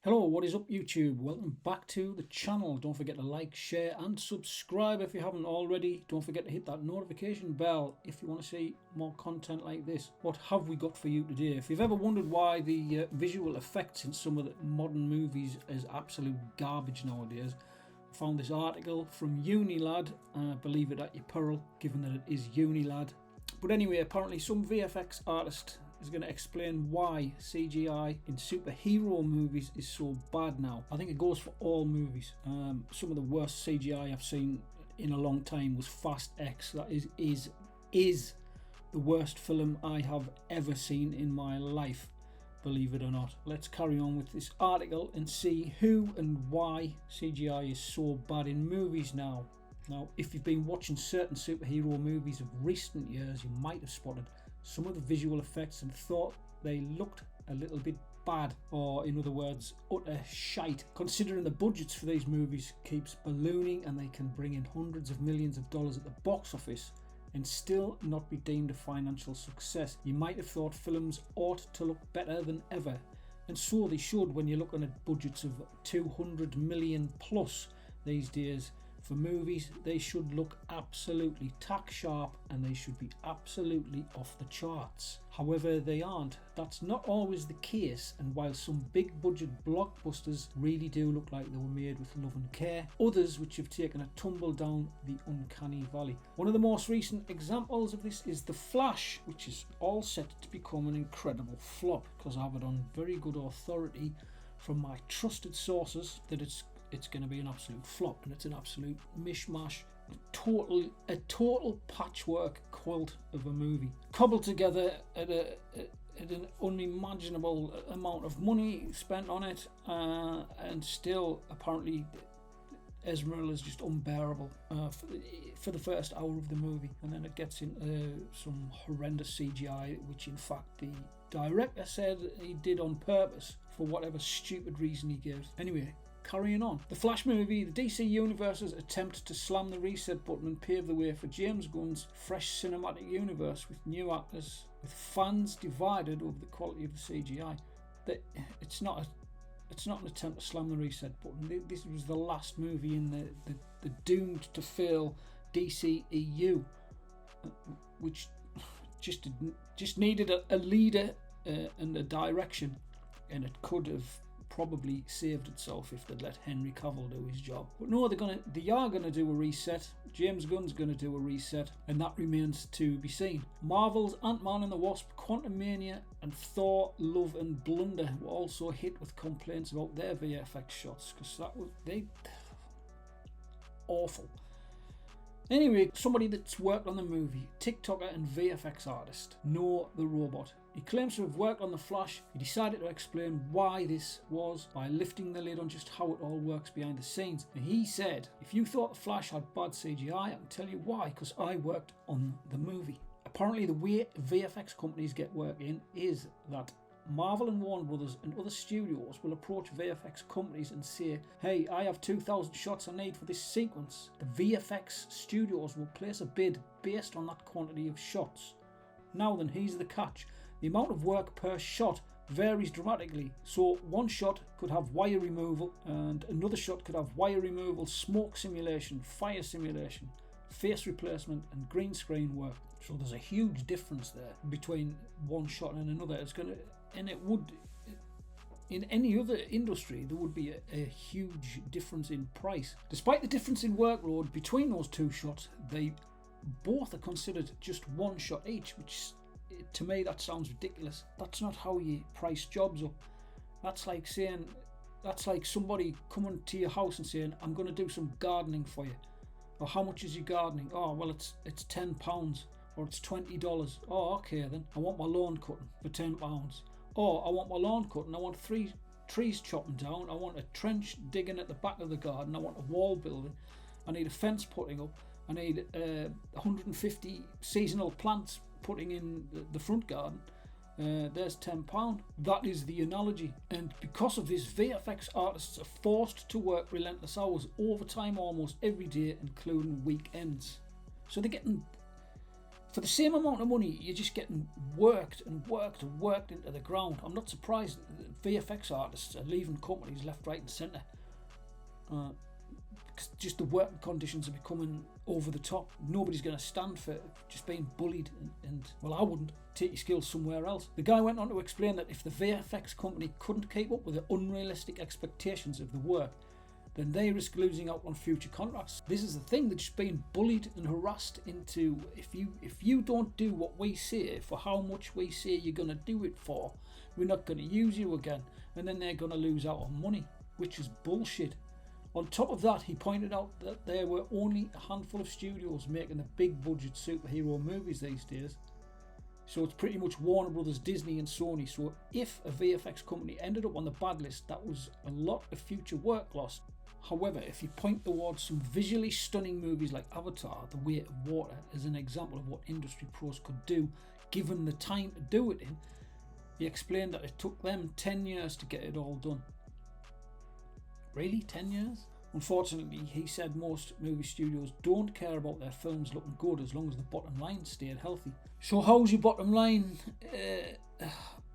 Hello, what is up YouTube? Welcome back to the channel. Don't forget to like, share and subscribe if you haven't already. Don't forget to hit that notification bell if you want to see more content like this. What have we got for you today? If you've ever wondered why the visual effects in some of the modern movies is absolute garbage nowadays, I found this article from Unilad. Believe it at your peril, given that it is Unilad. But anyway, apparently some VFX artist is going to explain why CGI in superhero movies is so bad now. I think it goes for all movies. Some of the worst CGI I've seen in a long time was Fast X. That is the worst film I have ever seen in my life, believe it or not. Let's carry on with this article and see who and why CGI is so bad in movies now. Now, if you've been watching certain superhero movies of recent years, you might have spotted some of the visual effects and thought they looked a little bit bad, or in other words, utter shite, considering the budgets for these movies keeps ballooning and they can bring in hundreds of millions of dollars at the box office and still not be deemed a financial success. You might have thought films ought to look better than ever, and so they should when you're looking at budgets of 200 million plus these days. For movies, they should look absolutely tack sharp and they should be absolutely off the charts. However, they aren't. That's not always the case, and while some big budget blockbusters really do look like they were made with love and care, others which have taken a tumble down the uncanny valley. One of the most recent examples of this is The Flash, which is all set to become an incredible flop, because I have it on very good authority from my trusted sources that it's going to be an absolute flop, and it's an absolute mishmash, a total patchwork quilt of a movie, cobbled together at an unimaginable amount of money spent on it, and still apparently Esmeralda is just unbearable for the first hour of the movie, and then it gets into some horrendous CGI, which in fact the director said he did on purpose for whatever stupid reason he gives. Anyway, carrying on. The Flash movie, the DC Universe's attempt to slam the reset button and pave the way for James Gunn's fresh cinematic universe with new actors, with fans divided over the quality of the CGI. It's not an attempt to slam the reset button. This was the last movie in the doomed to fail DCEU, which just needed a leader and a direction, and it could have probably saved itself if they'd let Henry Cavill do his job. But no, they are gonna do a reset. James Gunn's gonna do a reset, and that remains to be seen. Marvel's Ant-Man and the Wasp, Quantumania and Thor Love and Blunder were also hit with complaints about their VFX shots, because they awful. Anyway, somebody that's worked on the movie, TikToker and VFX artist, Noah the Robot. He claims to have worked on The Flash. He decided to explain why this was by lifting the lid on just how it all works behind the scenes. And he said, if you thought The Flash had bad CGI, I can tell you why, because I worked on the movie. Apparently the way VFX companies get work in is that Marvel and Warner Brothers and other studios will approach VFX companies and say, hey, I have 2,000 shots I need for this sequence. The VFX studios will place a bid based on that quantity of shots. Now then, here's the catch. The amount of work per shot varies dramatically. So one shot could have wire removal, and another shot could have wire removal, smoke simulation, fire simulation, face replacement and green screen work. So there's a huge difference there between one shot and another. It would, in any other industry, there would be a huge difference in price. Despite the difference in workload between those two shots, they both are considered just one shot each, which to me that sounds ridiculous. That's not how you price jobs up. That's like somebody coming to your house and saying, I'm going to do some gardening for you. Or how much is your gardening? Oh, well, it's £10 or it's $20. Oh, okay then. I want my lawn cutting for £10. Or I want my lawn cutting. I want 3 trees chopping down. I want a trench digging at the back of the garden. I want a wall building. I need a fence putting up. I need 150 seasonal plants putting in the front garden. There's £10. That is the analogy. And because of this, VFX artists are forced to work relentless hours, overtime almost every day, including weekends. So they're getting For the same amount of money, you're just getting worked and worked and worked into the ground. I'm not surprised that VFX artists are leaving companies left, right and centre. Just the working conditions are becoming over the top. Nobody's going to stand for just being bullied and well, I wouldn't. Take your skills somewhere else. The guy went on to explain that if the VFX company couldn't keep up with the unrealistic expectations of the work, then they risk losing out on future contracts. This is the thing, they're just being bullied and harassed into, if you don't do what we say for how much we say you're going to do it for, we're not going to use you again, and then they're going to lose out on money, which is bullshit. On top of that, he pointed out that there were only a handful of studios making the big budget superhero movies these days. So it's pretty much Warner Brothers, Disney and Sony. So if a VFX company ended up on the bad list, that was a lot of future work lost. However, if you point towards some visually stunning movies like Avatar, The Way of Water, as an example of what industry pros could do given the time to do it in, he explained that it took them 10 years to get it all done. Really? 10 years? Unfortunately, he said most movie studios don't care about their films looking good as long as the bottom line stayed healthy. So how's your bottom line?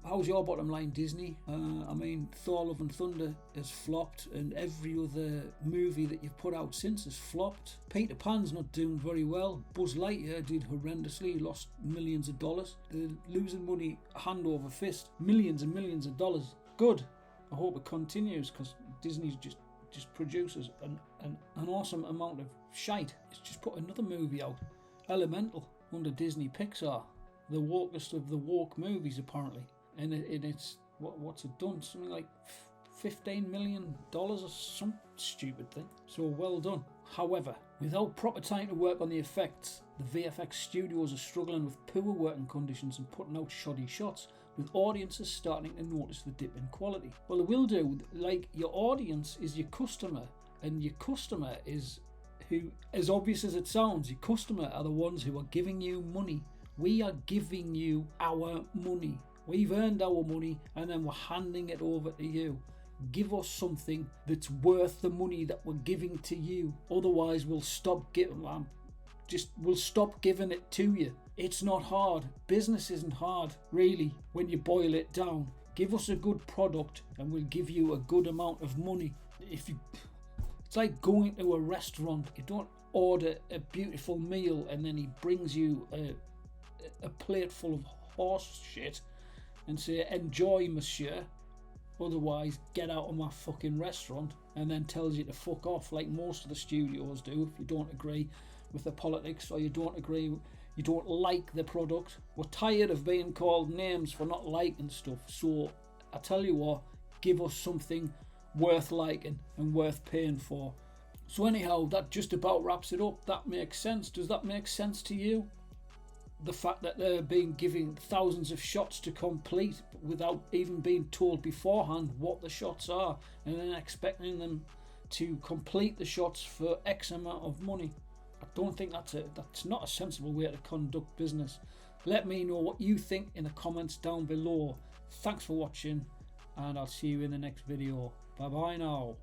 How's your bottom line, Disney? I mean, Thor Love and Thunder has flopped, and every other movie that you've put out since has flopped. Peter Pan's not doing very well. Buzz Lightyear did horrendously, lost millions of dollars. They're losing money hand over fist, millions and millions of dollars. Good. I hope it continues, because Disney's just produces an awesome amount of shite. It's just put another movie out, Elemental, under Disney Pixar, the wokest of the woke movies apparently, and it's what's it done? Something like $15 million or some stupid thing. So well done. However, without proper time to work on the effects, the VFX studios are struggling with poor working conditions and putting out shoddy shots, with audiences starting to notice the dip in quality. Well, they will do. Like, your audience is your customer, and your customer is who, as obvious as it sounds, your customer are the ones who are giving you money. We are giving you our money. We've earned our money, and then we're handing it over to you. Give us something that's worth the money that we're giving to you. Otherwise, we'll stop giving it to you. It's not hard. Business isn't hard, really, when you boil it down. Give us a good product and we'll give you a good amount of money. It's like going to a restaurant. You don't order a beautiful meal and then he brings you a plate full of horse shit and say, enjoy, monsieur. Otherwise, get out of my fucking restaurant, and then tells you to fuck off, like most of the studios do if you don't agree with the politics or you don't like the product. We're tired of being called names for not liking stuff. So I tell you what, give us something worth liking and worth paying for. So anyhow, that just about wraps it up. That makes sense. Does that make sense to you? The fact that they're being given thousands of shots to complete without even being told beforehand what the shots are, and then expecting them to complete the shots for X amount of money. I don't think that's not a sensible way to conduct business. Let me know what you think in the comments down below. Thanks for watching, and I'll see you in the next video. Bye bye now.